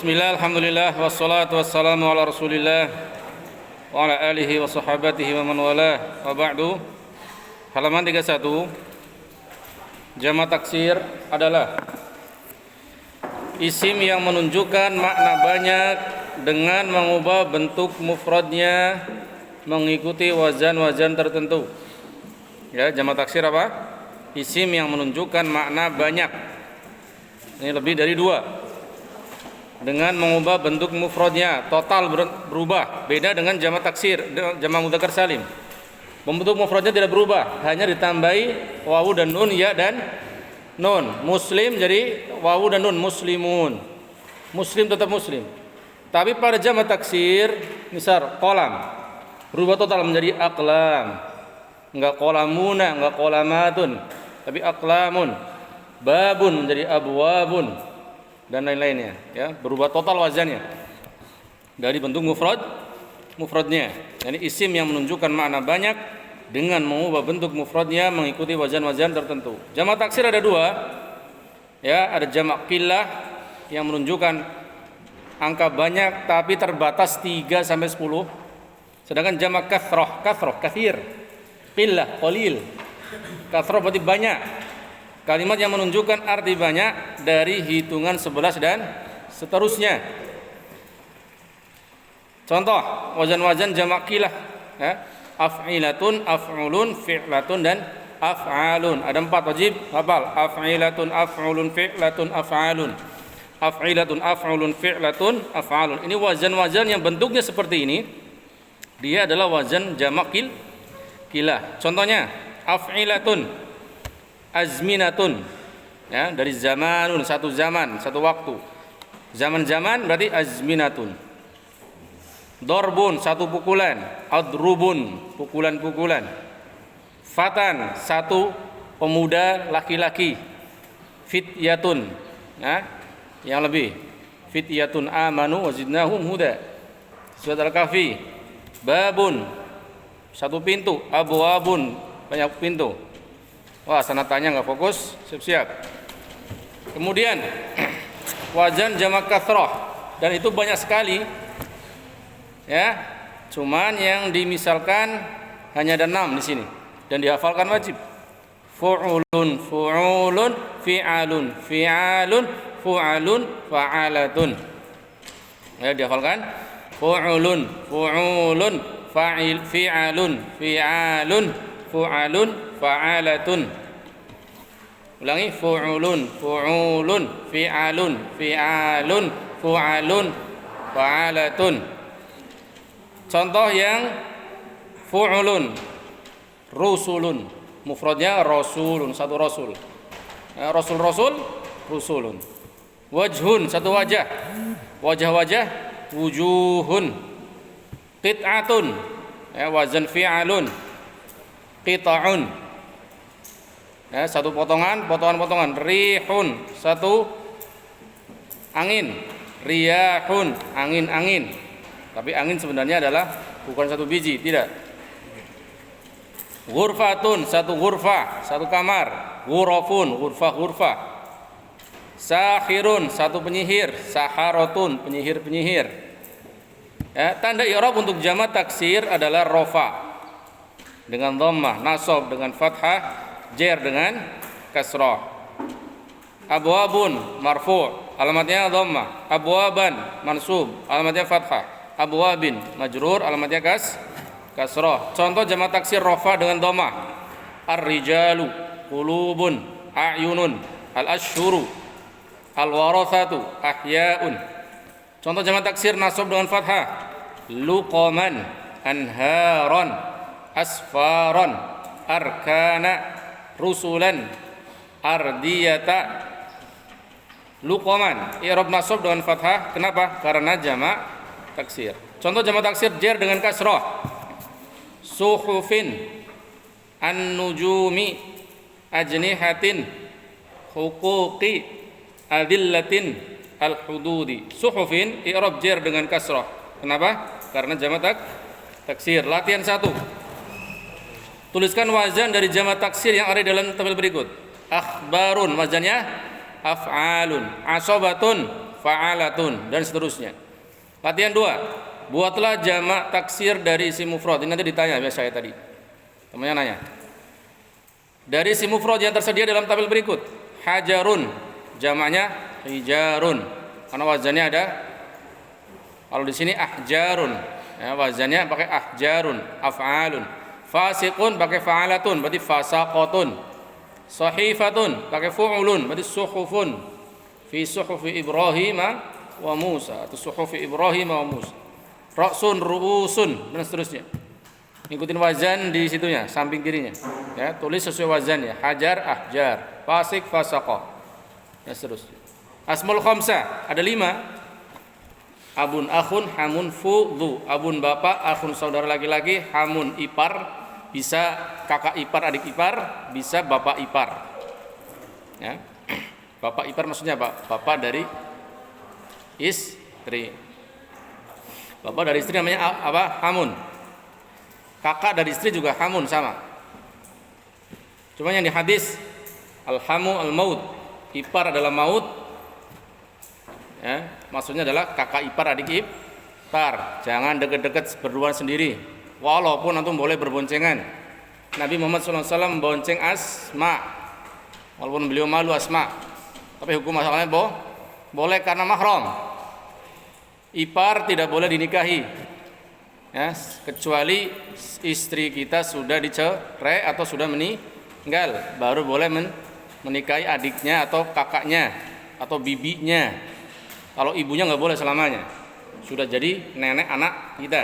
Bismillah, alhamdulillah, wassalatu wassalamu ala rasulillah wa ala alihi wa sahabatihi wa man walah, wa ba'du. Halaman 31. Jamak taksir adalah isim yang menunjukkan makna banyak dengan mengubah bentuk mufradnya mengikuti wazan-wazan tertentu. Ya, jamak taksir apa? Isim yang menunjukkan makna banyak. Ini lebih dari dua. Dengan mengubah bentuk mufradnya, total berubah. Beda dengan jamak taksir, jamak mudzakkar salim. Bentuk mufradnya tidak berubah, hanya ditambahi wawu dan nun, ya dan nun. Muslim jadi wawu dan nun, muslimun. Muslim tetap muslim. Tapi pada jamak taksir, misal qalam, berubah total menjadi aqlam. Enggak qalamuna, enggak qalamatun, tapi aqlamun. Babun menjadi abwabun dan lain-lainnya, ya, berubah total wazannya dari bentuk mufradnya. Jadi isim yang menunjukkan makna banyak dengan mengubah bentuk mufradnya mengikuti wazan-wazan tertentu. Jamak taksir ada dua, ya, ada jamak qillah yang menunjukkan angka banyak tapi terbatas 3 sampai 10. Sedangkan jamak kathrah, kathir, qillah, qalil. Kathrah berarti banyak. Kalimat yang menunjukkan arti banyak dari hitungan 11 dan seterusnya. Contoh wazan-wazan jamak qillah, ya. Af'ilatun, af'ulun, fi'latun dan af'alun. Ada 4 wajib hafal. Af'ilatun, af'ulun, fi'latun, af'alun. Af'ilatun, af'ulun, fi'latun, af'alun. Ini wazan-wazan yang bentuknya seperti ini. Dia adalah wazan jamak qillah. Contohnya af'ilatun, azminatun, ya, dari zamanun, satu zaman, satu waktu. Zaman-zaman berarti azminatun. Dorbun, satu pukulan. Adrubun, pukulan-pukulan. Fatan, satu pemuda laki-laki. Fityatun, ya, yang lebih. Fityatun amanu wazidnahum huda. Surat Al-Kahfi. Babun, satu pintu. Abwabun, banyak pintu. Wah, sana tanya nggak fokus, siap-siap. Kemudian wazan jamak kathrah, dan itu banyak sekali, ya. Cuman yang dimisalkan hanya ada 6 di sini dan dihafalkan wajib. Fu'ulun, fu'ulun, fi'alun, fi'alun, fu'alun, fa'alatun. Ya, dihafalkan. Fu'ulun, fu'ulun, fa'il, fi'alun, fi'alun, fu'alun, fa'alatun. Ulangi, fu'ulun, fu'ulun, fi'alun, fi'alun, fu'alun, fa'alatun. Contoh yang fu'ulun, rusulun, mufradnya rasulun, satu rasul. Rasul-rasul, rusulun. Wajhun, satu wajah. Wajah-wajah, wujuhun. Qit'atun, ya, wazan fi'alun. Qita'un, ya, satu potongan, potongan-potongan. Rihun, satu angin. Riyahun, angin-angin. Tapi angin sebenarnya adalah bukan satu biji, tidak. Ghurfatun, satu ghurfah, satu kamar. Ghurafun, ghurfah-ghurfah. Sahirun, satu penyihir. Saharatun, penyihir-penyihir. Ya, tanda i'rab untuk jamak taksir adalah rafa dengan dhammah, nasab dengan fathah, jar dengan kasrah. Abwabun marfu', alamatnya dhammah. Abwaban mansub, alamatnya fathah. Abwabin majrur, alamatnya kasrah. Contoh jamak taksir rafa dengan dhammah. Ar-rijalu, qulubun, a'yunun, al-ashhuru, al-warathatu, ahya'un. Contoh jamak taksir nasab dengan fathah. Luqaman, anharan, asfaran, arkana, rusulan, ardiyata. Luqaman, i'rab nasab dengan fathah. Kenapa? Karena jamak taksir. Contoh jamak taksir jar dengan kasrah. Suhufin, an-nujumi, ajnihatin, huquqi, adillatin, al-hududi. Suhufin i'rab jar dengan kasrah. Kenapa? Karena jamak taksir. Latihan 1. Tuliskan wazan dari jamak taksir yang ada dalam tabel berikut. Akhbarun, wazannya af'alun. Asobatun, fa'alatun, dan seterusnya. Latihan 2. Buatlah jamak taksir dari isim mufrad. Ini nanti ditanya ya saya tadi. Temannya nanya. Dari isim mufrad yang tersedia dalam tabel berikut. Hajarun, jamaknya hijarun. Karena wazannya ada, kalau di sini ahjarun, ya, wazannya pakai ahjarun, af'alun. Fasiqun pakai fa'alatun, berarti fasaqatun. Sahifatun pakai fu'ulun, berarti suhufun. Fi suhufi Ibrahim wa Musa, atau suhufi Ibrahim wa Musa. Ra'sun, ru'usun, dan seterusnya. Ikutin wazan di situnya, samping kirinya. Ya, tulis sesuai wazannya. Hajar, ahjar, fasik, fasaqah, dan seterusnya. Asmaul khamsah ada 5. Abun, akhun, hamun, fudhu. Abun bapak, akhun saudara laki-laki, hamun ipar, bisa kakak ipar, adik ipar, bisa bapak ipar. Ya. Bapak ipar maksudnya apa? Bapak dari istri. Bapak dari istri namanya apa? Hamun. Kakak dari istri juga hamun, sama. Cuma yang di hadis al-hamu al-maut, ipar adalah maut. Ya, maksudnya adalah kakak ipar, adik ipar. Jangan deket-deket berduaan sendiri. Walaupun antum boleh berboncengan. Nabi Muhammad SAW bonceng Asma, walaupun beliau malu Asma. Tapi hukum asalnya boleh karena mahram. Ipar tidak boleh dinikahi, ya, kecuali istri kita sudah dicerai atau sudah meninggal, baru boleh menikahi adiknya atau kakaknya atau bibinya. Kalau ibunya nggak boleh selamanya, sudah jadi nenek anak kita.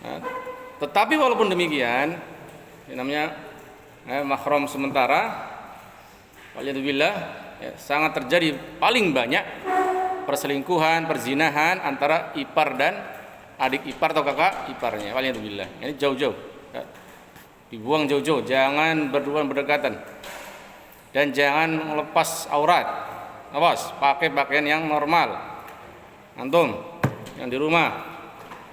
Nah, tetapi walaupun demikian, ini namanya mahram sementara, waliyadzubillah, ya, sangat terjadi paling banyak perselingkuhan, perzinahan antara ipar dan adik ipar atau kakak iparnya. Waliyadzubillah. Ini jauh-jauh, ya, dibuang jauh-jauh, jangan berduaan berdekatan, dan jangan melepas aurat. Awas, pakai pakaian yang normal. Antum yang di rumah,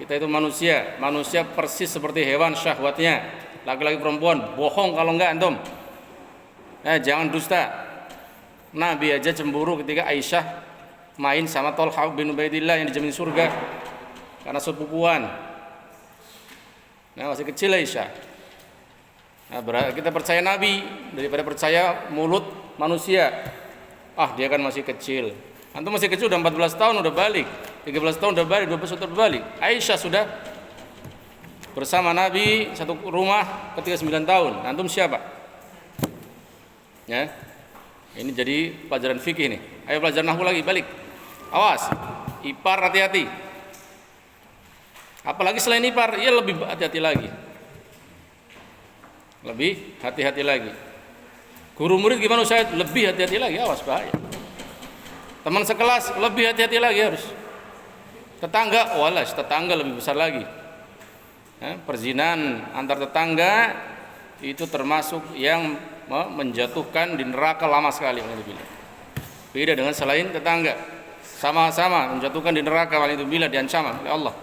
kita itu manusia persis seperti hewan syahwatnya, laki-laki perempuan, bohong kalau enggak antum. Jangan dusta. Nabi aja cemburu ketika Aisyah main sama Thalhah bin Ubaidillah yang dijamin surga karena sepupuan. Masih kecil Aisyah. Kita percaya Nabi daripada percaya mulut manusia. Dia kan masih kecil. Antum masih kecil, udah 14 tahun udah balik, 13 tahun udah balik, 12 tahun udah balik. Aisyah sudah bersama Nabi satu rumah ketika 9 tahun. Antum siapa? Ya. Ini jadi pelajaran fikih nih. Ayo pelajaran nahwu lagi, balik. Awas, ipar hati-hati. Apalagi selain ipar, ya lebih hati-hati lagi. Lebih hati-hati lagi. Guru murid gimana Ustaz? Lebih hati-hati lagi, awas bahaya. Teman sekelas lebih hati-hati lagi harus. Tetangga, walas, tetangga lebih besar lagi. Perzinahan antar tetangga itu termasuk yang menjatuhkan di neraka lama sekali. Beda dengan selain tetangga, sama-sama menjatuhkan di neraka, waliyadzubillah, diancam oleh Allah.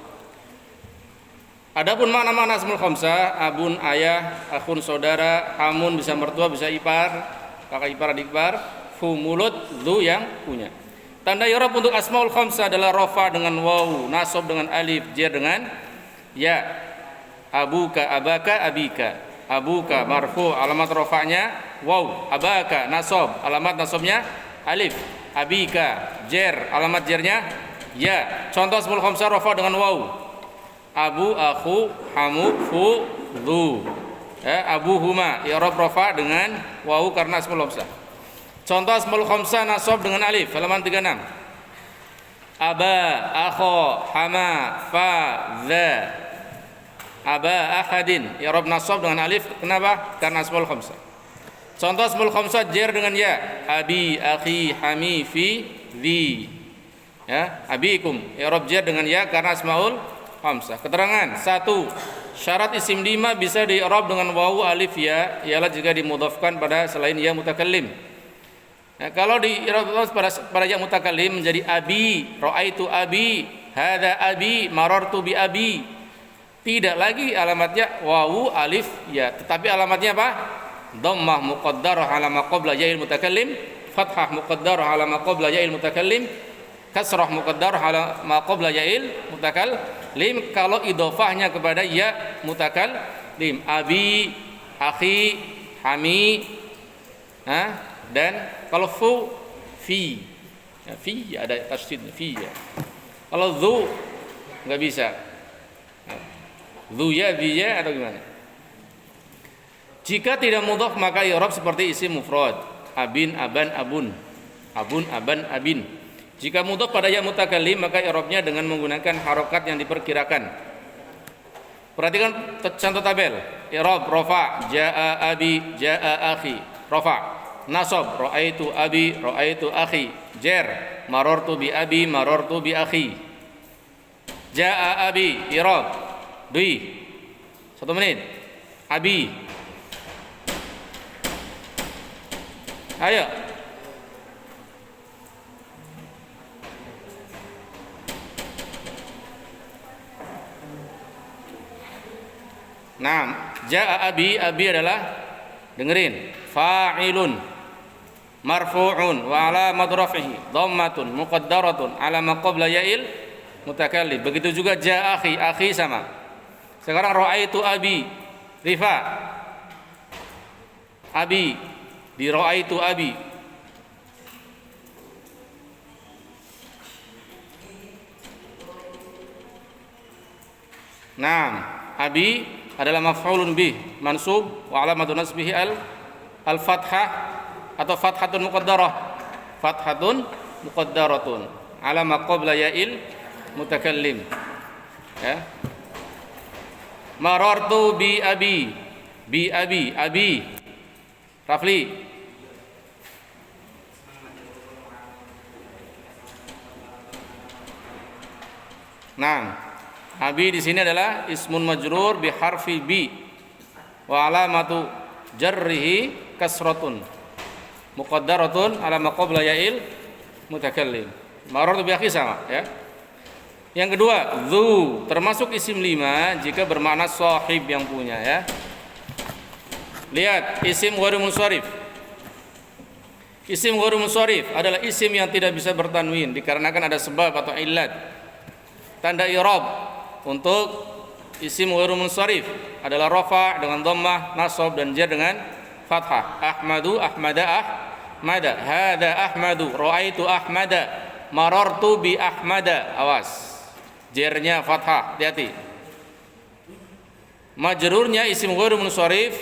Adapun makna-makna asmaul khamsah, abun ayah, akhun saudara, hamun bisa mertua, bisa ipar, kakak ipar, adik ipar, fu mulut, dzu yang punya. Tanda i'rab untuk asmaul khamsah adalah rafa dengan waw, nasab dengan alif, jar dengan ya. Abuka, abaka, abika. Abuka marfu, alamat rafa'nya waw. Abaka nasab, alamat nasabnya alif. Abika jar, alamat jarnya ya. Contoh asmaul khamsah rafa dengan waw. Abu, akhu, hamu, fu, dzu. Abuhuma i'rab rafa dengan waw karena asmaul khamsah. Contoh asmaul khamsah nasab dengan alif, halaman 36. Aba, akha, hama, fa, dza. Aba ahadin, i'rab nasab dengan alif, kenapa? Karena asmaul khamsah. Contoh asmaul khamsah jar dengan ya. Abi, akhi, hami, fi, dzi. Ya, abikum, i'rab jar dengan ya karena asmaul khamsah. Keterangan 1. Syarat isim 5 bisa di-i'rab dengan wawu, alif, ya, ialah jika dimudhafkan pada selain ya mutakallim. Kalau di-i'rab pada ya mutakallim menjadi abi, ra'aitu abi, hadza abi, marartu bi abi. Tidak lagi alamatnya wawu, alif, ya, tetapi alamatnya apa? Dhammah muqaddarah ala ma qabla ya'il mutakallim fathah muqaddarah ala ma qabla ya'il mutakallim, kasrah muqaddarah ala ma qabla ya'il mutakallim kalau idhofahnya kepada ya mutakallim. Abi, akhi, hami, dan kalau fi ya, fi ada tasydid fi ya. Kalau dzu nggak bisa. Dzu ya, bi ya atau gimana? Jika tidak mudhaf maka i'rab seperti isim mufrad. Abin, aban, abun. Abun, aban, abin. Jika mudhaf pada ya mutakallim maka i'rabnya dengan menggunakan harokat yang diperkirakan. Perhatikan contoh tabel. I'rab rafa, jaa abi, jaa akhi. Rafa. Nasab, ra'aitu abi, ra'aitu akhi. Jar, marartu bi abi, marartu bi akhi. Jaa abi, i'rab. Dui. 1 menit. Abi. Ayo. Nah, jaa abi, abi adalah dengerin, fa'ilun marfu'un wa alamat raf'ihi dhammatun muqaddaratun ala ma qabla ya'il mutakallim. Begitu juga jaa akhi, akhi sama. Sekarang ra'aitu abi, rifa. Abi di ra'aitu abi. Naam, abi adalah maf'ulun bih mansub wa alamatu nasbihi al fathah atau fathatun muqaddarah. Fathatun muqaddaratun ala ma qabla ya'il mutakallim. Ya. Marartu bi abi. Bi abi, abi. Rafli. Nah, abi di sini adalah ismun majrur bi harfi bi wa alamatu jarrihi kasratun muqaddaratun ala ma qabla ya'il mutakallim. Marartu bi akhi sama ya. Yang kedua, dzu termasuk isim 5 jika bermakna sahib yang punya ya. Lihat isim ghairu munsharif. Isim ghairu munsharif adalah isim yang tidak bisa bertanwin dikarenakan ada sebab atau illat. Tanda i'rab untuk isim ghairu munsharif adalah rafa dengan dhammah, nasab dan jar dengan fathah. Ahmadu, ahmada, ahmada. Hada ahmadu, raaitu ahmada, marartu bi ahmada. Awas. Jarnya fathah, hati-hati. Majrurnya isim ghairu munsharif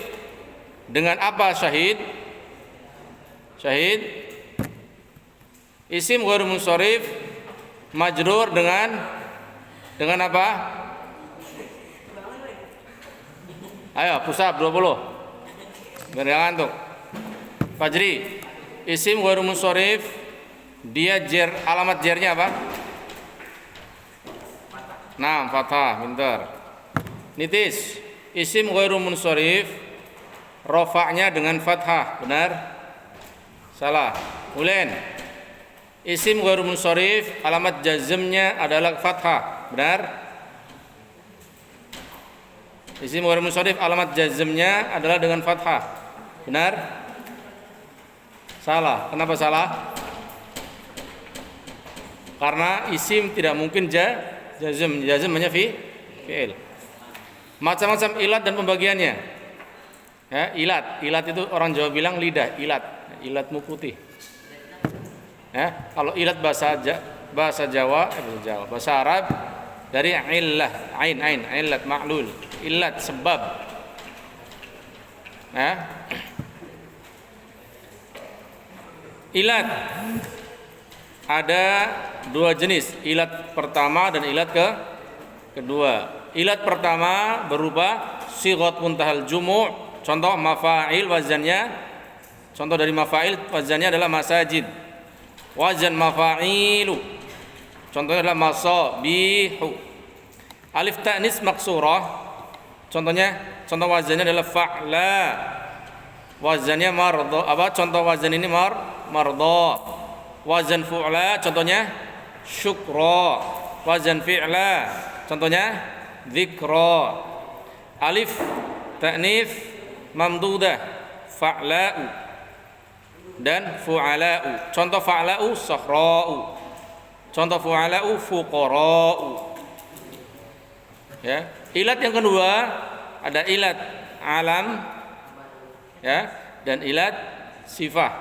dengan apa syahid? Syahid isim ghairu munsharif majrur dengan apa? Ayo, pusat 20. Biar ngantuk. Fajri, isim ghairu munsharif dia jar, alamat jarnya apa? Nah, fathah, pintar. Nitis, isim ghairu munsharif rafa'nya dengan fathah, benar? Salah. Ulen, isim ghairu munsharif alamat jazmnya adalah fathah, benar? Isim ghairu munsharif alamat jazmnya adalah dengan fathah, benar? Salah. Kenapa salah? Karena isim tidak mungkin jazm hanya fi'il. Macam-macam ilat dan pembagiannya. Ya, ilat itu orang Jawa bilang lidah, ilatmu putih. Ya, kalau ilat bahasa Jawa, bahasa Arab dari illah, ain, illat ma'lul, ilat sebab. Ya. Ilat ada 2 jenis, ilat pertama dan ilat kedua. Ilat pertama berupa sighat muntahal jumu', contoh mafa'il wazannya, contoh dari mafa'il wazannya adalah masajid. Wazan mafa'ilu, contohnya adalah masabihu. Alif ta'nis maksurah, contoh wazannya adalah fa'la. Wazannya mardo, contoh wazan ini mardo. Wazan fu'la contohnya syukra. Wazan fi'la contohnya dzikra. Alif ta'nits mamdudah fa'la'u. dan fu'ala'u. Contoh fa'la'u sahra'u. Contoh fu'ala'u fuqara'u. Ya, ilat yang kedua ada ilat alam, ya, dan ilat sifah.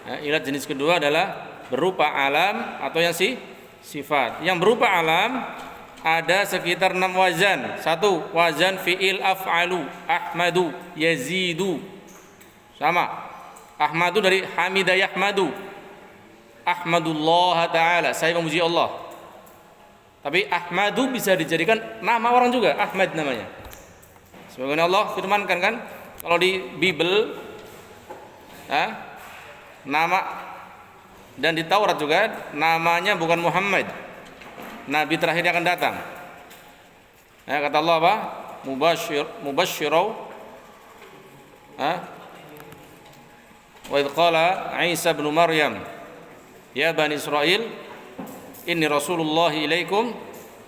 Ya, ilat jenis kedua adalah berupa alam atau yang sifat. Yang berupa alam ada sekitar 6 wazan. 1 wazan fi'il af'alu, ahmadu, yazidu. Sama. Ahmadu dari hamida yahmadu. Ahmadullah ta'ala, saya memuji Allah. Tapi ahmadu bisa dijadikan nama orang juga, Ahmad namanya. Sebagaimana Allah firmankan kan, kalau di Bible, nama dan di Taurat juga namanya bukan Muhammad. Nabi terakhir yang akan datang. Kata Allah apa? Mubashshirau. Wa idh qala Isa bin Maryam, ya bani Israil, inni rasulullah ilaikum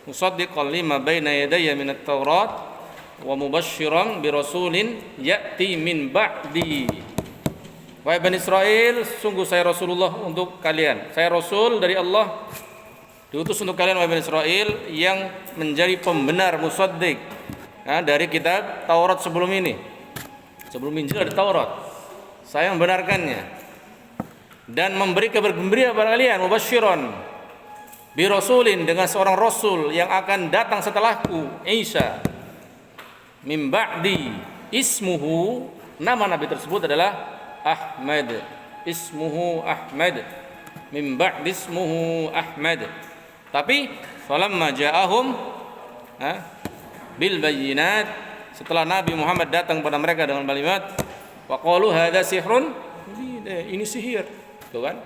musaddiqan lima baina yadayya minat Taurat wa mubashshiran bi rasulin ya'ti min ba'di. Wahai Bani Israel, sungguh saya Rasulullah untuk kalian. Saya Rasul dari Allah, diutus untuk kalian wahai Bani Israel, yang menjadi pembenar musaddiq dari kitab Taurat sebelum ini. Sebelum Injil ada Taurat. Saya membenarkannya dan memberi kabar gembira kepada kalian, mubasysyiran bi rasulin, dengan seorang rasul yang akan datang setelahku, Isa, min ba'di, ismuhu, nama nabi tersebut adalah Ahmad, ismuhu Ahmad, min ba'di ismuhu Ahmad. Tapi falamma ja'ahum bil bayyinat, setelah Nabi Muhammad datang kepada mereka dengan kalimat, wa qalu hadza sihrun, ini sihir. Tuh kan?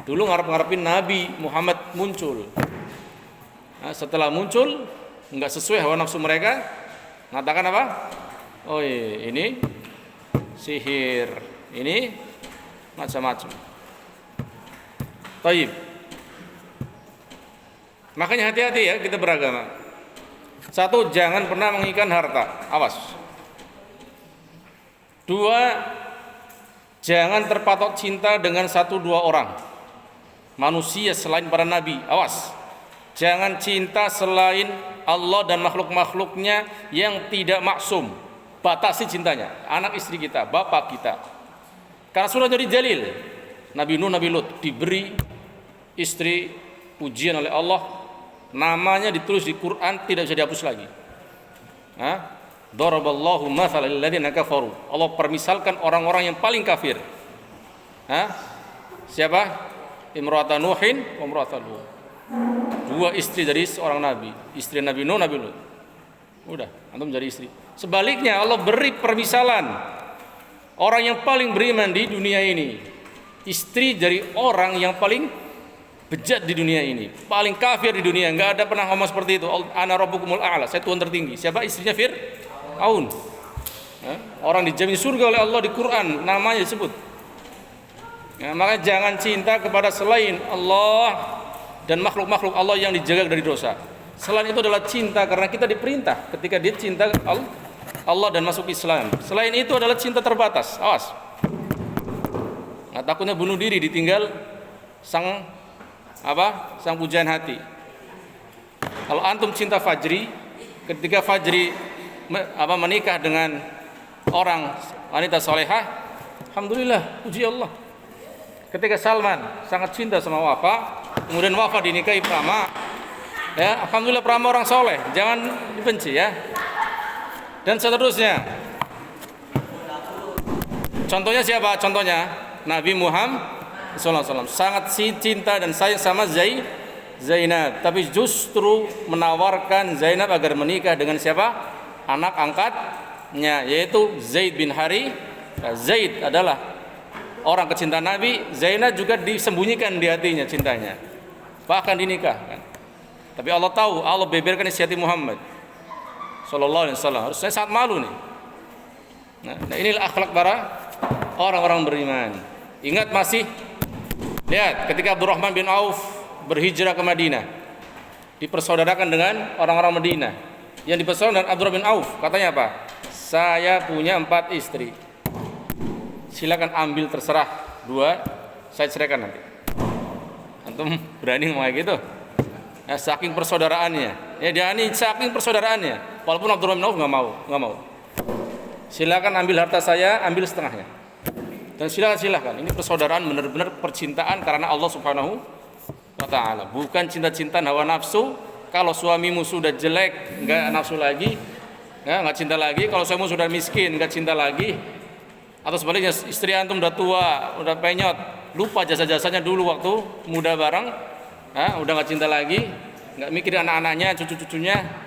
Dulu ngarep-ngarepin Nabi Muhammad muncul. Setelah muncul enggak sesuai hawa nafsu mereka, mengatakan apa? Oh ini sihir. Ini macam-macam. Taib. Makanya hati-hati ya kita beragama. 1, jangan pernah menginginkan harta. Awas. 2, jangan terpatok cinta dengan 1-2 orang manusia selain para nabi. Awas. Jangan cinta selain Allah dan makhluk-makhluknya yang tidak maksum. Batasi cintanya. Anak istri kita, bapak kita. Karena sudah jadi dalil. Nabi Nuh, Nabi Lut diberi istri ujian oleh Allah, namanya ditulis di Quran, tidak bisa dihapus lagi. Daraballahu mathalan lil ladzina kafaru. Allah permisalkan orang-orang yang paling kafir. Siapa? Imra'atan Nuhin wa imra'atan Lut. 2 istri dari seorang nabi, istri Nabi Nuh, Nabi Lut. Udah, antum jadi istri. Sebaliknya Allah beri permisalan orang yang paling beriman di dunia ini, istri dari orang yang paling bejat di dunia ini, paling kafir di dunia. Enggak ada pernah ngomong seperti itu. Ana rabbukumul a'la, saya Tuhan tertinggi. Siapa? Istrinya Fir'aun. Orang dijamin surga oleh Allah di Quran, namanya disebut. Maka jangan cinta kepada selain Allah dan makhluk-makhluk Allah yang dijaga dari dosa. Selain itu adalah cinta karena kita diperintah ketika dia cinta Allah dan masuk Islam. Selain itu adalah cinta terbatas. Awas. Takutnya bunuh diri ditinggal sang pujaan hati. Kalau antum cinta Fajri, ketika Fajri menikah dengan orang wanita salehah, alhamdulillah, puji Allah. Ketika Salman sangat cinta sama Wafa, kemudian Wafa dinikahi Prama, ya, alhamdulillah Prama orang soleh, jangan dibenci ya. Dan seterusnya. Contohnya siapa? Contohnya Nabi Muhammad SAW sangat cinta dan sayang sama Zainab, tapi justru menawarkan Zainab agar menikah dengan siapa? Anak angkatnya, yaitu Zaid bin Harithah. Zaid adalah orang kecintaan Nabi, Zainab juga disembunyikan di hatinya cintanya, bahkan dinikahkan. Tapi Allah tahu, Allah beberkan isi hati Muhammad Sallallahu Alaihi Wasallam. Harus saya sangat malu nih. Nah inilah akhlak para orang-orang beriman. Ingat masih, lihat ketika Abdurrahman bin Auf berhijrah ke Madinah, dipersaudarakan dengan orang-orang Madinah. Yang dipersaudarakan Abdurrahman bin Auf, katanya apa? Saya punya 4 istri. silakan ambil terserah 2, saya ceraikan nanti. Antum berani ngomong kayak gitu? Ya, saking persaudaraannya. Ya dia ini saking persaudaraannya. Walaupun Abdurrahman bin Auf nggak mau. Silakan ambil harta saya, ambil setengahnya. Dan silakan. Ini persaudaraan benar-benar percintaan karena Allah Subhanahu wa taala. Bukan cinta-cinta hawa nafsu. Kalau suamimu sudah jelek, enggak nafsu lagi, enggak cinta lagi. Kalau suamimu sudah miskin, enggak cinta lagi. Atau sebaliknya, istri antum udah tua, udah penyot, lupa jasa-jasanya dulu waktu muda bareng, udah enggak cinta lagi, enggak mikirin anak-anaknya, cucu-cucunya.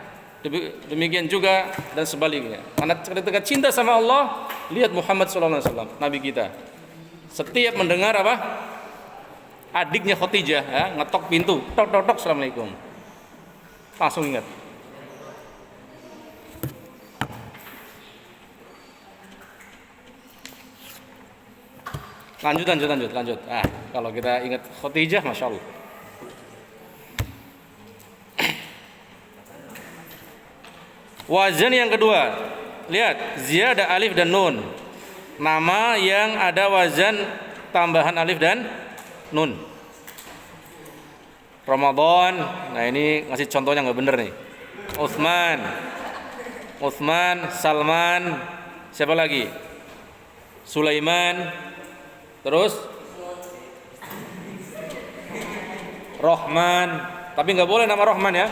Demikian juga dan sebaliknya. Karena ketika cinta sama Allah, lihat Muhammad SAW, Nabi kita. Setiap mendengar adiknya Khadijah ngetok pintu, tok, assalamualaikum, langsung ingat. Lanjut. Kalau kita ingat Khadijah, masya Allah. Wazan yang kedua, lihat ziyadah alif dan nun. Nama yang ada wazan tambahan alif dan nun. Ramadan, nah ini ngasih contohnya nggak bener nih. Utsman, Salman, siapa lagi? Sulaiman, terus Rahman, tapi nggak boleh nama Rahman ya.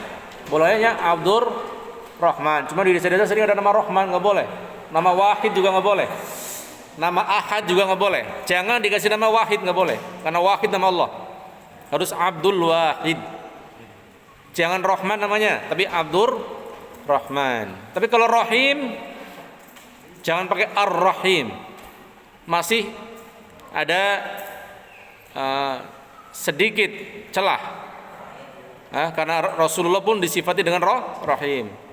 Bolehnya Abdur Rahman. Cuma di desa-desa sering ada nama Rahman, nggak boleh. Nama Wahid juga nggak boleh. Nama Ahad juga nggak boleh. Jangan dikasih nama Wahid, nggak boleh. Karena Wahid nama Allah. Harus Abdul Wahid. Jangan Rahman namanya, tapi Abdur Rahman. Tapi kalau Rahim, jangan pakai Ar-Rahim. Masih ada sedikit celah. Karena Rasulullah pun disifati dengan Rahim.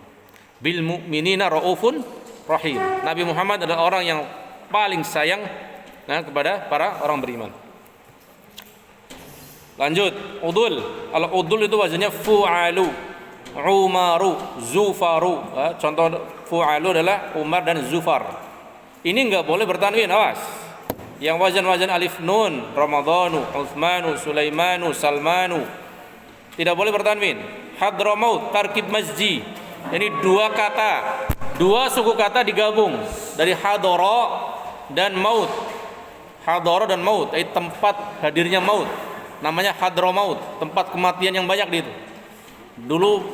Bil mu'minina raufun rahim. Nabi Muhammad adalah orang yang paling sayang kepada para orang beriman. Lanjut, udul. Kalau udul itu wazannya fu'alu, umaru, zufaru. Contoh fu'alu adalah Umar dan Zufar. Ini enggak boleh bertanwin, awas. Yang wazan-wazan alif nun, Ramadhanu, Utsmanu, Sulaimanu, Salmanu, tidak boleh bertanwin. Hadramaut, tarkib masji. Ini 2 kata, 2 suku kata digabung dari hadara dan maut. Hadara dan maut, tempat hadirnya maut. Namanya hadramaut, tempat kematian yang banyak di itu. Dulu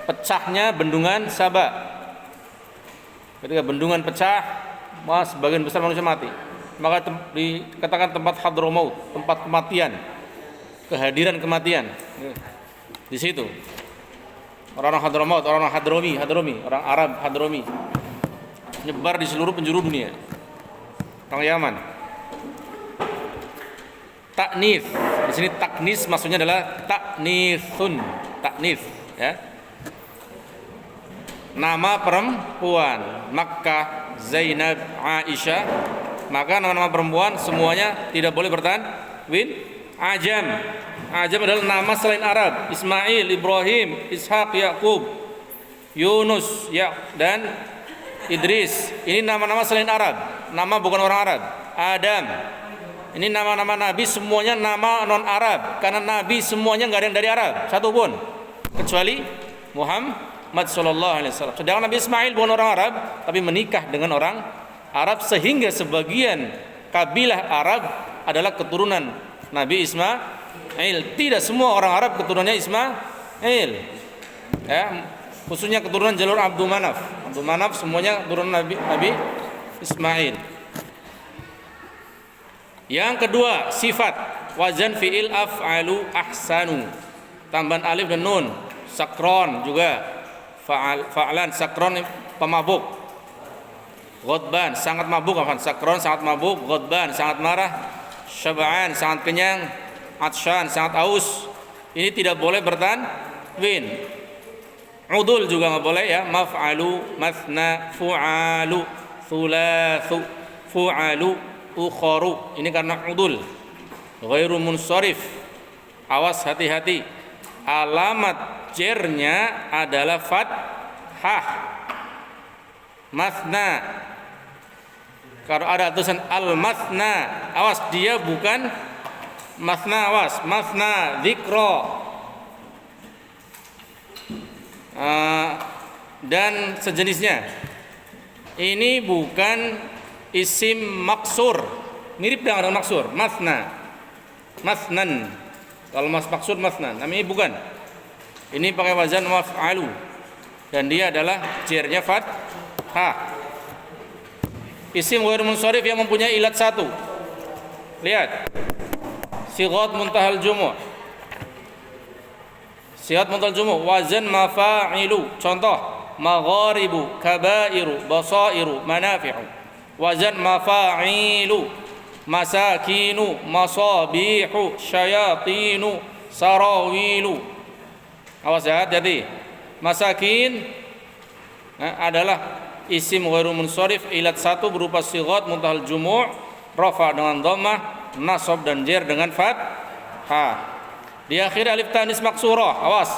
pecahnya bendungan Sabah. Ketika bendungan pecah, sebagian besar manusia mati. Maka dikatakan tempat hadramaut, tempat kematian, kehadiran kematian. Di situ. Orang-orang Hadramaut, orang-orang Hadrami, orang Arab Hadrami, nyebar di seluruh penjuru dunia. Orang Yaman. Taknis, di sini taknis maksudnya adalah taknisun, taknis, ya. Nama perempuan Makkah, Zainab, Aisyah. Maka nama-nama perempuan semuanya tidak boleh bertanwin. Ajam adalah nama selain Arab. Ismail, Ibrahim, Ishak, Yakub, Yunus, dan Idris. Ini nama-nama selain Arab. Nama bukan orang Arab. Adam. Ini nama-nama Nabi semuanya nama non Arab. Karena Nabi semuanya nggak ada yang dari Arab, satu pun, kecuali Muhammad Sallallahu Alaihi Wasallam. Sedangkan Nabi Ismail bukan orang Arab, tapi menikah dengan orang Arab sehingga sebagian kabilah Arab adalah keturunan Nabi Ismail. Tidak semua orang Arab keturunannya Ismail, ya, khususnya keturunan jalur Abdul Manaf. Abdul Manaf semuanya keturunan Nabi Ismail. Yang kedua, sifat wazan fi'il af'alu ahsanu, tambahan alif dan nun. Sakron juga fa'alan, sakron pemabuk. Ghadban sangat mabuk, sakron sangat mabuk, ghadban sangat marah, syab'an sangat kenyang, atsyan sangat aus. Ini tidak boleh bertanwin. Udul juga nggak boleh, ya. Maf'alu, mathna, fu'alu, thulathu, fu'alu, ukharu. Ini karena udul. Ghairu munsharif. Awas, hati-hati. Alamat jernya adalah fathah. Mathna. Kalau ada tulisan al-mathna, awas dia bukan mathna, awas, mathna dzikra. Dan sejenisnya. Ini bukan isim maksur. Mirip dengan maksur, mathna. Mathnan. Kalau maksur mathnan, namanya bukan. Ini pakai wazan maf'alu. Dan dia adalah jernya fathah. Isim ghair munsharif yang mempunyai ilat satu. Lihat. Sighat muntahal jumu'. Sighat muntahal jumu', wazan mafa'ilu. Contoh, magharibu, kabairu, basairu, manafi'u. Wazan mafa'ilu. Masakinu, masabihu, syayatinu, sarawilu. Awas ya, jadi masakin adalah isim ghairu munsharif ilat satu berupa sighat muntahal jumu', rafa dengan dhammah, nasab dan jar dengan fathah. Di akhir alif ta'nis maksurah. Awas.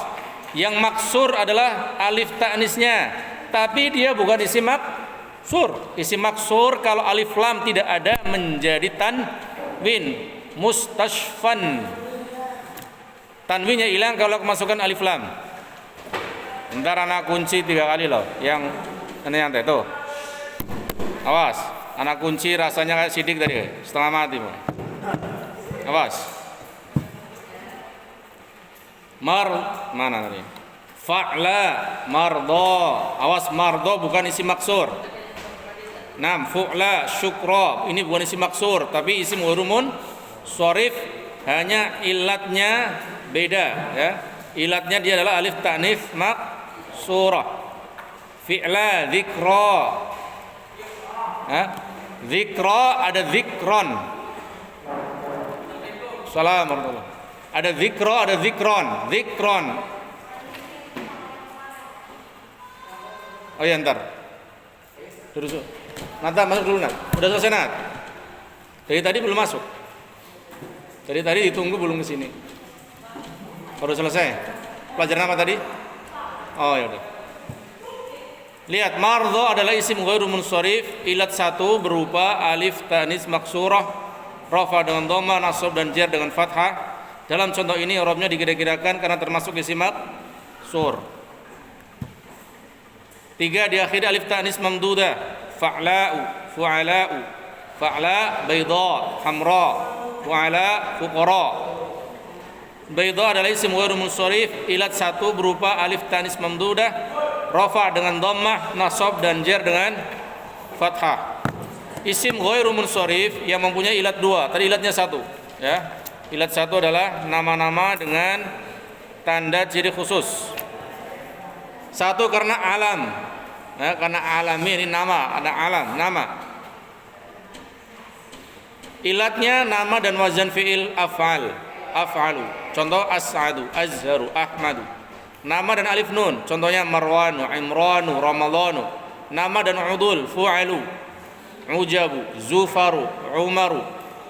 Yang maksur adalah alif ta'nisnya, tapi dia bukan isim maksur. Isim maksur kalau alif lam tidak ada menjadi tanwin, mustashfan. Tanwinnya hilang kalau kemasukan alif lam. Bentar anak kunci 3 kali loh. Yang ini yang itu. Awas, anak kunci rasanya kayak sidik tadi, setengah mati. Awas. Mana tadi? Fa'la, mardo. Awas, mardo bukan isim maksur. Nam, fu'la, syukra. Ini bukan isim maksur, tapi isim ghairu munsharif, hanya ilatnya beda ya. Ilatnya dia adalah alif ta'nits maksurah. Fi'la, dzikra. Dzikra ada dzikron. Assalamualaikum. Ada dzikra, ada dzikron. Dzikron. Oh ya, ntar. Terus. Nata masuk dulu, Nat. Udah selesai, Nat? Dari tadi belum masuk. Dari tadi ditunggu belum ke sini. Baru selesai. Pelajaran apa tadi? Oh ya udah. Lihat, mardho adalah isim ghairu munsharif ilat satu berupa alif ta'nis maksurah, rafa dengan dhamma, nasab dan jar dengan fathah. Dalam contoh ini i'rabnya dikira-kirakan karena termasuk isim maksur. 3 diakhiri alif ta'nis mamdudah, fa'la'u, fu'ala'u, fa'la bayda, hamra, fu'ala, fuqara. Bayda adalah isim ghairu munsharif ilat satu berupa alif ta'nis mamdudah, rafa dengan dhammah, nasab dan jar dengan fathah. Isim ghairu munsharif yang mempunyai ilat 2, tadi ilatnya 1 ya. Ilat 1 adalah nama-nama dengan tanda ciri khusus. 1 karena alam. Ya, karena alami ini nama, ada alam, nama. Ilatnya nama dan wazan fi'il af'al, af'alu. Contoh as'adu, azharu, ahmadu. Nama dan alif nun, contohnya marwanu, imranu, ramadhanu. Nama dan udul, fu'alu, ujabu, zufaru, umaru.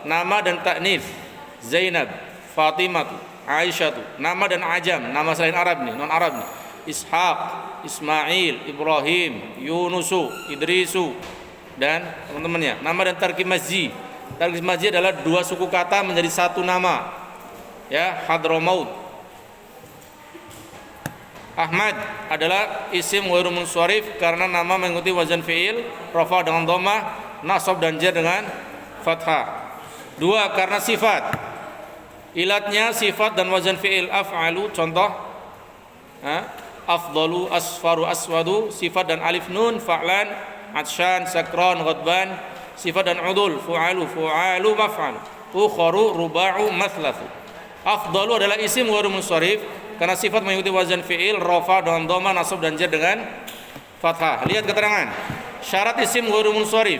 Nama dan ta'nits, Zainab, Fatimatu, Aisyatu. Nama dan ajam, nama selain Arab nih, non Arab nih. Ishaq, Ismail, Ibrahim, Yunusu, Idrisu dan teman-temannya. Nama dan tarkib mazji. Tarkib mazji adalah 2 suku kata menjadi 1 nama. Ya, Hadramaut. Ahmad adalah isim ghairu munsharif karena nama mengikuti wazan fi'il, rafa dengan dhammah, nasab dan jar dengan fathah. 2 karena sifat. Ilatnya sifat dan wazan fi'il af'alu. Contoh afdalu, asfaru, aswadu. Sifat dan alif nun, fa'lan, atsyan, sakran, ghadban. Sifat dan udul, fu'alu, fu'alu, maf'al. Ukharu, ruba'u, mathlafu. Afdalu adalah isim ghairu munsharif karena sifat mengikuti wazan fi'il, rafa dengan dhamma, nasab dan jar dengan fathah. Lihat keterangan. Syarat isim ghairu munsharif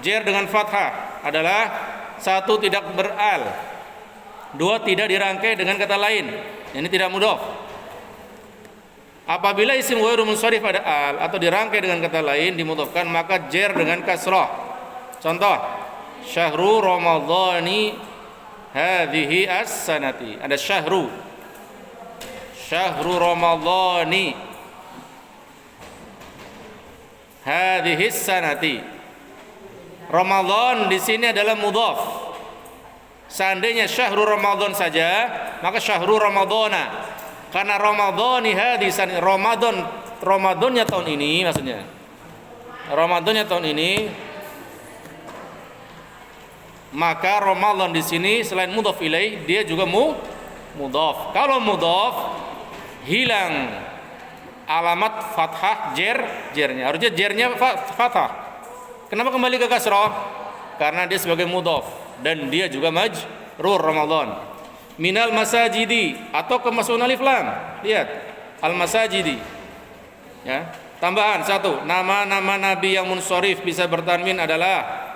jar dengan fathah adalah 1 tidak beral, 2 tidak dirangkai dengan kata lain. Ini tidak mudhaf. Apabila isim ghairu munsharif ada al atau dirangkai dengan kata lain dimudhafkan, maka jar dengan kasrah. Contoh, syahru ramadhani hadhihi as-sanati. Ada syahru. Syahru ramadhani hadhihi as-sanati. Ramadan di sini adalah mudhaf. Seandainya syahrul Ramadan saja, maka syahrul Ramadana. Karena Ramadhani hadisan, Ramadannya tahun ini maksudnya. Ramadannya tahun ini, maka Ramadan di sini selain mudhaf ilaih dia juga mudhaf. Kalau mudhaf hilang alamat fathah jernya. Harusnya jernya fathah. Kenapa kembali ke kasrah? Karena dia sebagai mudhaf dan dia juga majrur Ramadan. Minal masajidi atau kemasukan alif lam. Lihat, al masajidi. Ya, tambahan satu, nama-nama nabi yang munsharif bisa bertanwin adalah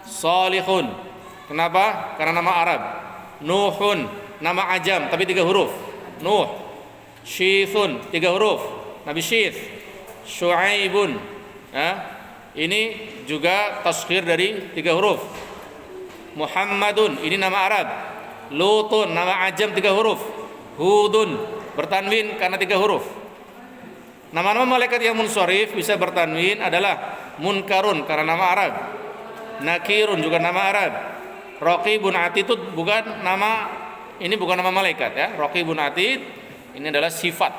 Salihun. Kenapa? Karena nama Arab. Nuhun, nama ajam tapi 3 huruf. Nuh. Syithun, 3 huruf. Nabi Syith. Syuaibun. Ya, ini juga tasghir dari 3 huruf. Muhammadun, ini nama Arab. Lutun, nama ajam 3 huruf. Hudun, bertanwin karena 3 huruf. Nama-nama malaikat yang munsharif bisa bertanwin adalah Munkarun karena nama Arab. Nakirun juga nama Arab. Raqibun Atid bukan nama, ini bukan nama malaikat ya. Raqibun Atid ini adalah sifat.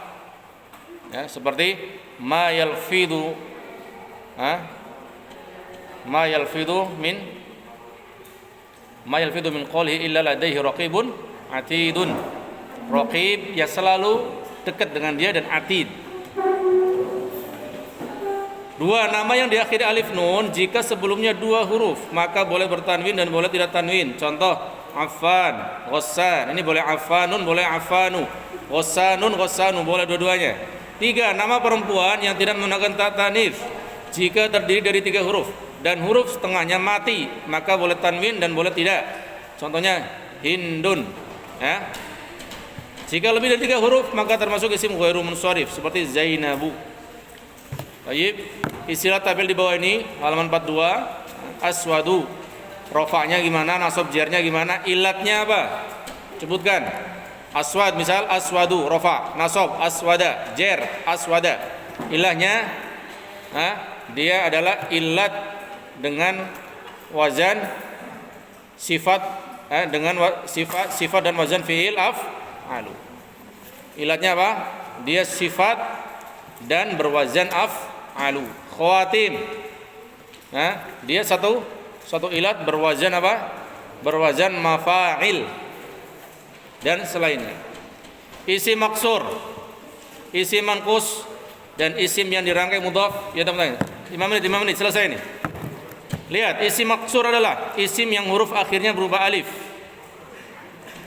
Ya, seperti ma yalfidu min qawlihi illa ladaihi raqibun atidun. Raqib yang selalu dekat dengan dia, dan atid. 2 nama yang diakhiri alif nun jika sebelumnya 2 huruf maka boleh bertanwin dan boleh tidak tanwin. Contoh Affan, Ghassan. Ini boleh Affanun, boleh Affanu. Ghassanun, Ghassanu, boleh dua-duanya. 3 nama perempuan yang tidak menggunakan ta tanis jika terdiri dari 3 huruf dan huruf setengahnya mati maka boleh tanwin dan boleh tidak. Contohnya Hindun ya. Jika lebih dari 3 huruf maka termasuk isim ghairu munsharif seperti Zainabu. Baik, istilah tabel di bawah ini halaman 42. Aswadu, rofa'nya gimana, nasab jarnya gimana, ilatnya apa? Sebutkan. Aswad misal aswadu rofa, nasab aswada, jar aswada. Ilahnya dia adalah ilat dengan wazan sifat dengan sifat dan wazan fi'il af'alu. Ilatnya apa? Dia sifat dan berwazan af'alu. Khawatim, dia satu ilat berwazan apa? Berwazan mafa'il dan selainnya. Isim maksur, isim manqus, dan isim yang dirangkai mudhaf. Ya teman-teman, 5 menit selesai ini. Lihat, isim maksur adalah isim yang huruf akhirnya berupa alif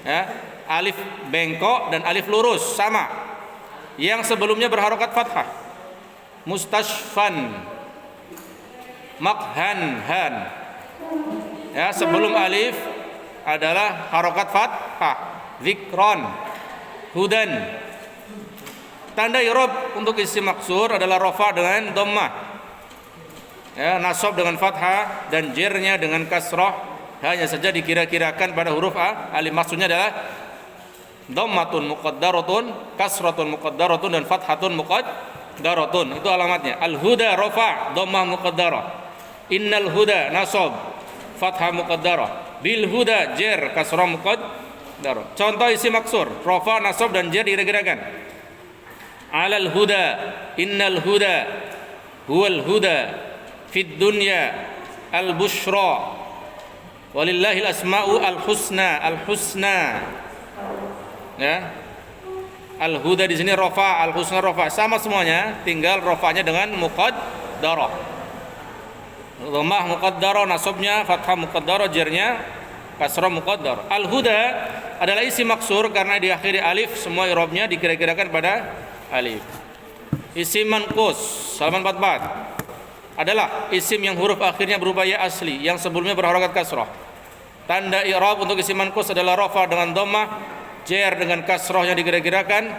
ya, alif bengkok dan alif lurus sama, yang sebelumnya berharokat fathah. Mustashfan, makhanhan ya, sebelum alif adalah harokat fathah. Zikron, hudan. Tanda i'rab untuk isim maksur adalah rafa dengan dhammah ya, nasab dengan fathah, dan jernya dengan kasrah. Hanya saja dikira-kirakan pada huruf alif. Maksudnya adalah dhammatun muqaddaratun, kasratun muqaddaratun, dan fathatun muqaddaratun. Itu alamatnya. Al-huda rafa, dhammah muqaddarah. Innal huda nasab, fathah muqaddarah. Bil huda jer, kasrah muqaddarah. Contoh isim maksur, rafa, nasab, dan jer dikira-kirakan. Alal huda, innal huda, huwal huda, fid dunya al bushra, walillahil asma'u al husna ya. Al huda di sini rafa, al husna rafa, sama semuanya, tinggal rafanya dengan muqaddarah. Dhammah muqaddarah, nasabnya fathah muqaddarah, jernya kasrah muqaddarah. Al huda adalah isim maksur karena diakhiri alif, semua i'rabnya dikira-kirakan pada alif. Isim manqus halaman 44 adalah isim yang huruf akhirnya berupa ya asli yang sebelumnya berharokat kasrah. Tanda i'rab untuk isim manqus adalah rafa dengan dhammah, jar dengan kasrah yang dikira-kirakan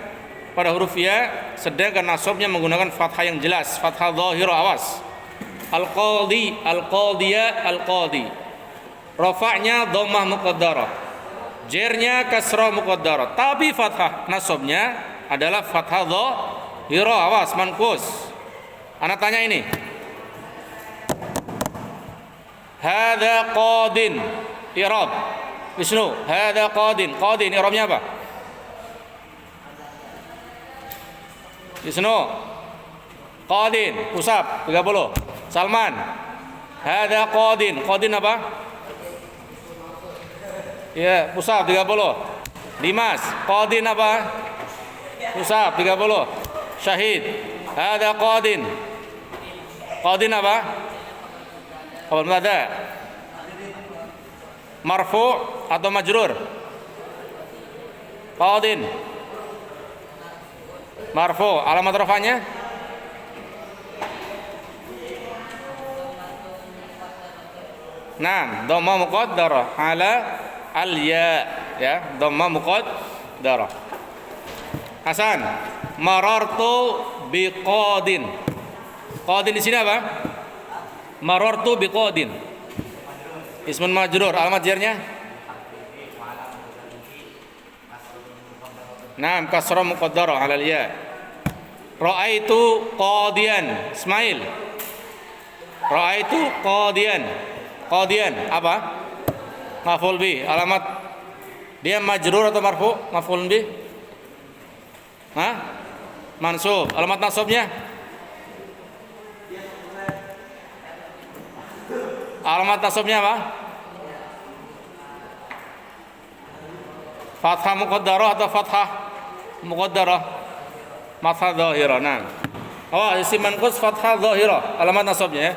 pada huruf ya, sedangkan nasabnya menggunakan fathah yang jelas, fathah dhahirah. Awas. Al-qadhi, al-qadiyah, al-qadhi. Rafa'nya dhammah muqaddarah, jernya kasrah muqaddarah, tapi fathah nasabnya adalah fathah dhahirah. Awas, manqus. Anak tanya ini, Hadza qadin. I'rab. Wisnu, hadza qadin. Qadin i'rabnya apa? Wisnu. Qadin, usap 30. Salman. Hadza qadin. Qadin apa? Ya, usap 30. Dimas, qadin apa? Usap 30. Syahid. Hadza qadin. Qadin apa? Apa ada? Marfu atau majrur? Qadin. Marfu, alamat rafanya? Naam, dhamma muqaddarah ala al-ya, ya, dhamma muqaddarah. Hasan, marartu biqadin. Qadin di sini apa? Marartu biqadin. Ismun majrur, alamat jarnya? Naam, kasrah muqaddarah 'ala al-ya. Ra'aitu qadiyan. Ismail. Ra'aitu qadiyan. Qadiyan apa? Maf'ul bi. Alamat dia majrur atau marfu? Maf'ul bi? Hah? Mansub. Alamat nasabnya? Alamat nasabnya apa? Fathah muqaddarah atau fathah muqaddarah? Fathah dhahirah. Nah. Oh, isim manqus fathah dhahirah. Alamat nasabnya ya.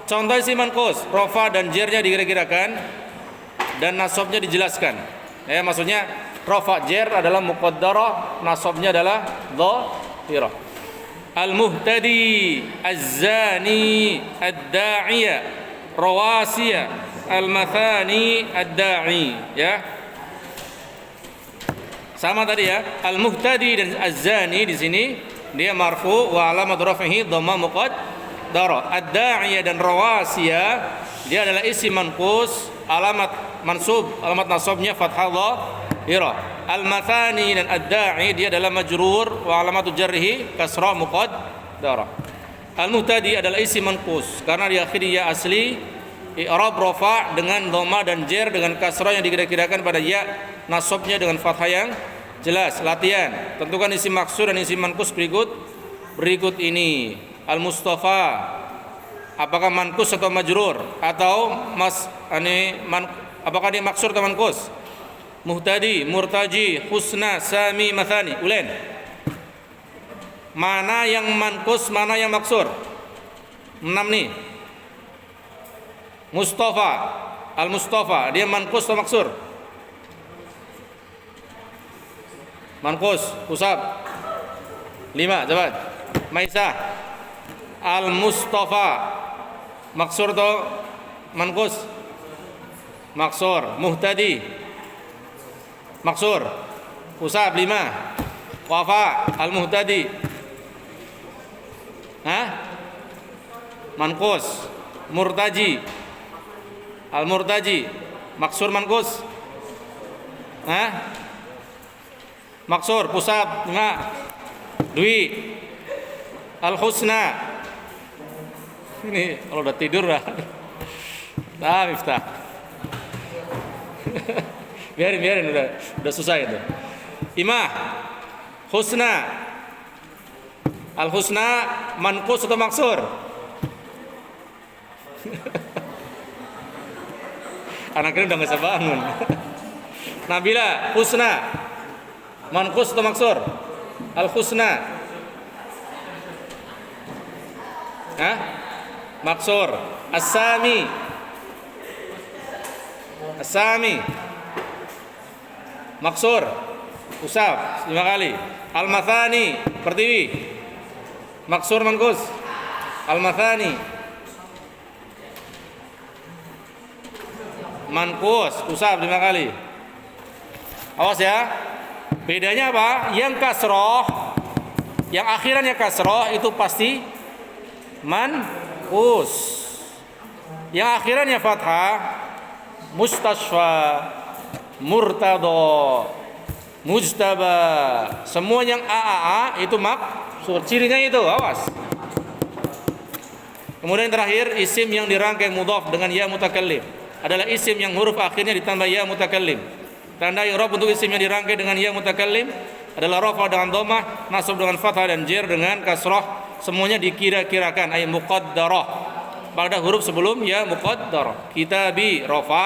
Contoh isim manqus, rafa dan jernya dikira-kirakan dan nasabnya dijelaskan. Ya, maksudnya rafa jer adalah muqaddarah, nasabnya adalah dhahirah. Al-muhtadi, az-zani, ad-da'iya, rawasiya, al-mathani, ad-da'i, ya. Sama tadi ya, al-muhtadi dan az-zani di sini dia marfu wa alamat raf'ihi dhamma muqaddarah. Ad-da'iya dan rawasiya dia adalah isim manqus, alamat mansub, alamat nasabnya fathah dhahirah. Al-mathani dan ad-da'i dia adalah majrur wa alamatu jarrihi kasrah muqaddarah. Al-muhtadi adalah isim manqus karena diakhiri ya asli, i'rab rafa dengan dhamma dan jar dengan kasrah yang dikira-kirakan pada ya, nasabnya dengan fathah yang jelas. Latihan, tentukan isim maksur dan isim manqus berikut ini. Al-Mustafa, apakah manqus atau majrur atau apakah dia maksur atau manqus? Muhtadi, murtaji, husna, sami, mathani. Ulen. Mana yang manqus, mana yang maksur? 6 nih. Mustafa, Al-Mustafa, dia manqus atau maksur? Manqus, usab 5, cepat. Maisah, Al-Mustafa, maksur atau manqus? Maksur. Muhtadi, maksur, usab 5. Wafa, Al-Muhtadi, manqus. Murtaji, Al-Murtaji, maksur manqus? Maksur, pusat 5. Dwi, Al-Husna. Ini kalau udah tidur dah. Miftah. biarin udah susah itu. Imah, husna. Al-husna manqus atau maksur? Anak ini udah nggak bisa bangun. Nabila, husna manqus atau maksur? Al-husna maksur. As-sami, As-sami maksur, usab 5 kali. Al-mathani, Pertiwi, maksur manqus? Al-mathani manqus, usab 5 kali. Awas ya. Bedanya apa? Yang kasroh, yang akhirannya kasroh itu pasti manqus. Yang akhirannya fathah, mustasfa, murtado, mujtaba, semua yang AAA itu maksur. Cirinya itu, awas. Kemudian terakhir isim yang dirangkai mudhaf dengan ya mutakallim adalah isim yang huruf akhirnya ditambah ya mutakallim. Tanda i'rab untuk isim yang dirangkai dengan ya mutakallim adalah rafa dengan dhammah, nasab dengan fathah dan jar dengan kasrah. Semuanya dikira-kirakan ay muqaddarah pada huruf sebelum ya muqaddarah. Kitabi rafa,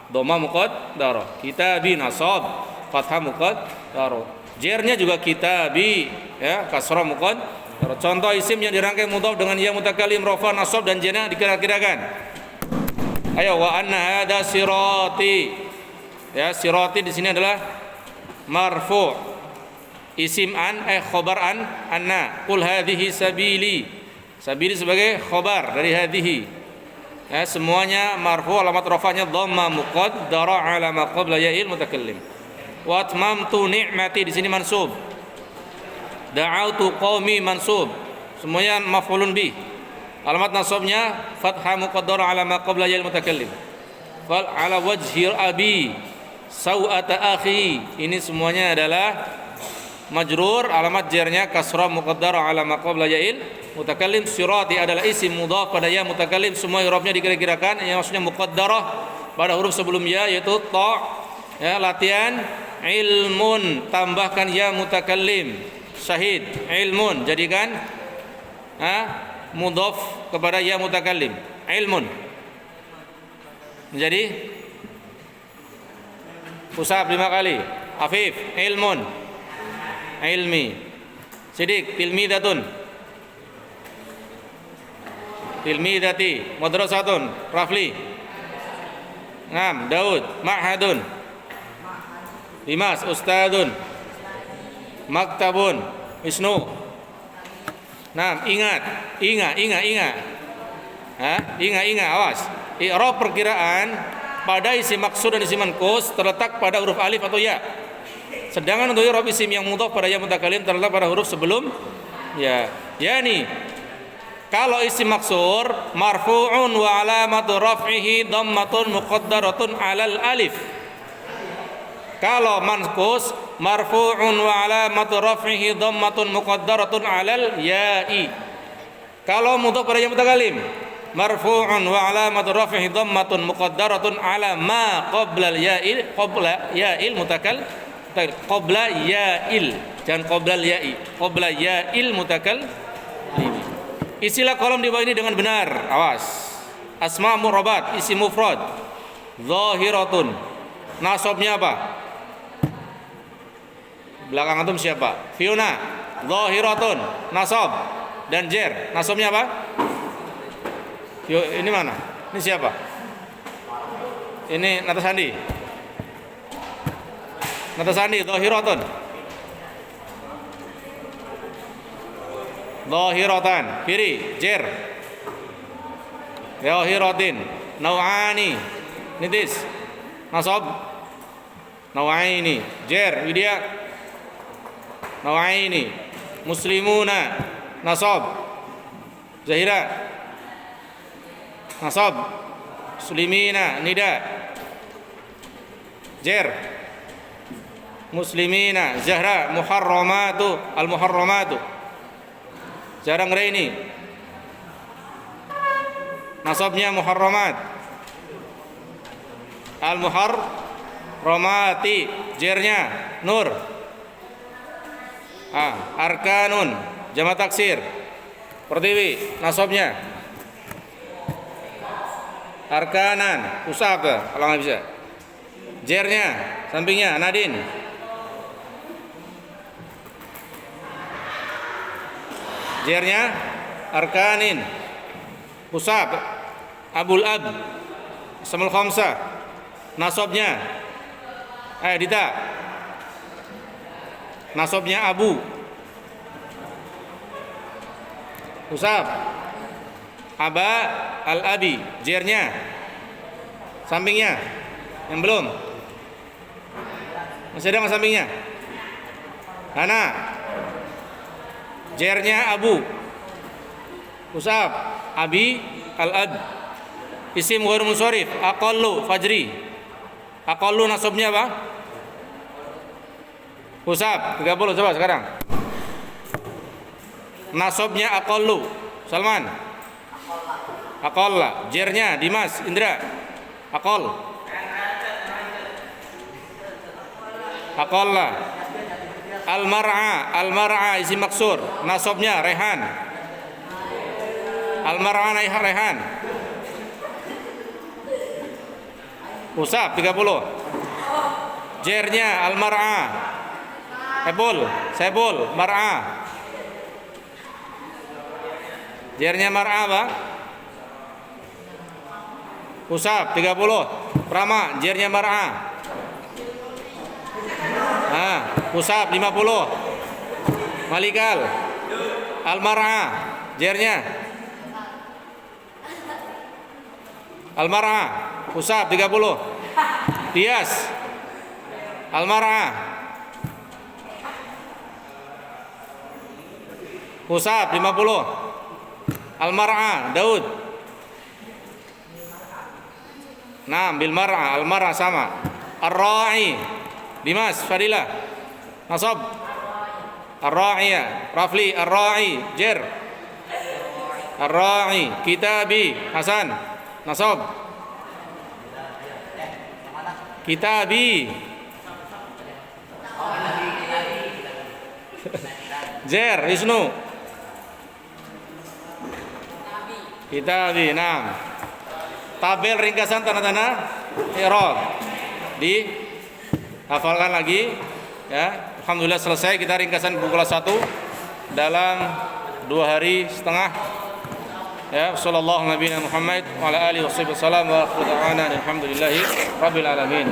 dhammah muqaddarah. Kitabi nasab, fathah muqaddarah. Jarnya juga kitabi ya kasrah muqaddarah. Contoh isim yang dirangkai mudhaf dengan ya mutakallim rafa nasab dan jarnya dikira-kirakan. Ayo wa anna hada sirati. Ya, sirati di sini adalah marfu. Isim khabar anna. Qul hadhihi sabili. Sabili sebagai khabar dari hadhihi. Ya, semuanya marfu, alamat rafa'nya dhamma muqaddarah ala ma qabla ya'il mutakallim. Wa atmamtu ni'mati di sini mansub. Da'autu qaumi mansub. Semuanya maf'ulun bih. Alamat nasabnya fathah muqaddarah ala ma qabla ya'il mutakallim. Fal ala wajhi abi sau'ata akhi. Ini semuanya adalah majrur, alamat jarnya kasrah muqaddarah ala ma qabla ya'il mutakallim. Sirati adalah isim mudhaf pada ya mutakallim, semua i'rabnya dikira-kirakan yang maksudnya muqaddarah pada huruf sebelum ya yaitu ta. Ya, latihan ilmun tambahkan ya mutakallim. Syahid ilmun jadikan mudhaf kepada ya mutakallim ilmun menjadi usab 5 kali. Afif ilmun ilmi. Sidik tilmidatun tilmidati. Madrasatun Rafli. Ngam Daud ma'hadun. Dimas ustadun. Maktabun Wisnu. Nah, ingat. Awas. I'rab perkiraan pada isim maksud dan isim manqus terletak pada huruf alif atau ya. Sedangkan untuk i'rab isim yang mudhaf pada ya mutakallim terletak pada huruf sebelum ya. Yani kalau isim maksur marfu'un wa alamatu raf'ihi dhammatun muqaddaratun 'alal alif. Kalau manqus marfu'un wa alamatu raf'ihi dhammatun muqaddaratun 'alal ya'i. Kalau mudhaf pada ya mutakallim marfu'un wa alamatu raf'ihi dhammatun muqaddaratun 'ala ma qabla ya'il qabla ya'il mutakallim qabla ya'il, jangan qabla ya'i, qabla ya'il mutakallim. Isilah kolom di bawah ini dengan benar. Awas. Asma murabat isim mufrad zahiratun. Nasabnya apa? Belakang antum siapa? Fiona. Zahiratun nasab dan jar. Nasabnya apa? Ini mana? Ini siapa? Ini Nata Sandi. Nata Sandi zahiratun. Zahiratan kiri jar. Zahiratin nau'ani nitis nasab nau'aini jar Widya nau'aini muslimuna nasab Zahira nasab muslimina nida jar muslimina Zahra muharramatu al muharramatu jarang Raini nasabnya muharramat al muharramati jarnya nur. Arkanun jamak taksir Pertiwi nasabnya arkanan usap kalau nggak bisa. Jernya sampingnya Nadin. Jernya arkanin usap abul ab ismul khamsah. Nasabnya Dita nasabnya abu usap aba al abi. Jernya sampingnya yang belum masih ada nggak sampingnya Hana. Jernya abu usap abi al ab. Isim ghair munsharif aqallu fajri. Aqallu nasabnya apa? Usap 30 coba sekarang. Nasabnya aqallu Salman. Aqalla. Jernya Dimas, Indra. Aqall. Aqalla. Al-mar'a. Al-mar'a isim maksur. Nasabnya Rehan. Al-mar'a Rehan. Usab 30. Jernya al-mar'a. Sebul, mar'a. Jernya mar'a apa? Usab 30. Prama, jernya mar'a. Usab 50. Malikal. Al-mar'a, jernya. Al-mar'a, usab 30. Dias. Al-mar'a. Usab 50. Al-mar'a, Daud. Naam, bil mar'a, al-mar'a sama. Ar-ra'i. Dimas, Fadila. Nasab. Ar-ra'iyah, Rafli, ar-ra'i, jer. Ar-ra'i, Kitabi, Hasan. Nasab. Kitabi. Jer, Isnu. Kitabi, naam. Tabel ringkasan tanda-tanda i'rab. Dihafalkan lagi ya. Alhamdulillah selesai kita ringkasan buku kelas 1 dalam 2 hari setengah. Ya, sallallahu nabiyana Muhammad wa ala alihi wasallam wa alhamdulillahi rabbil alamin.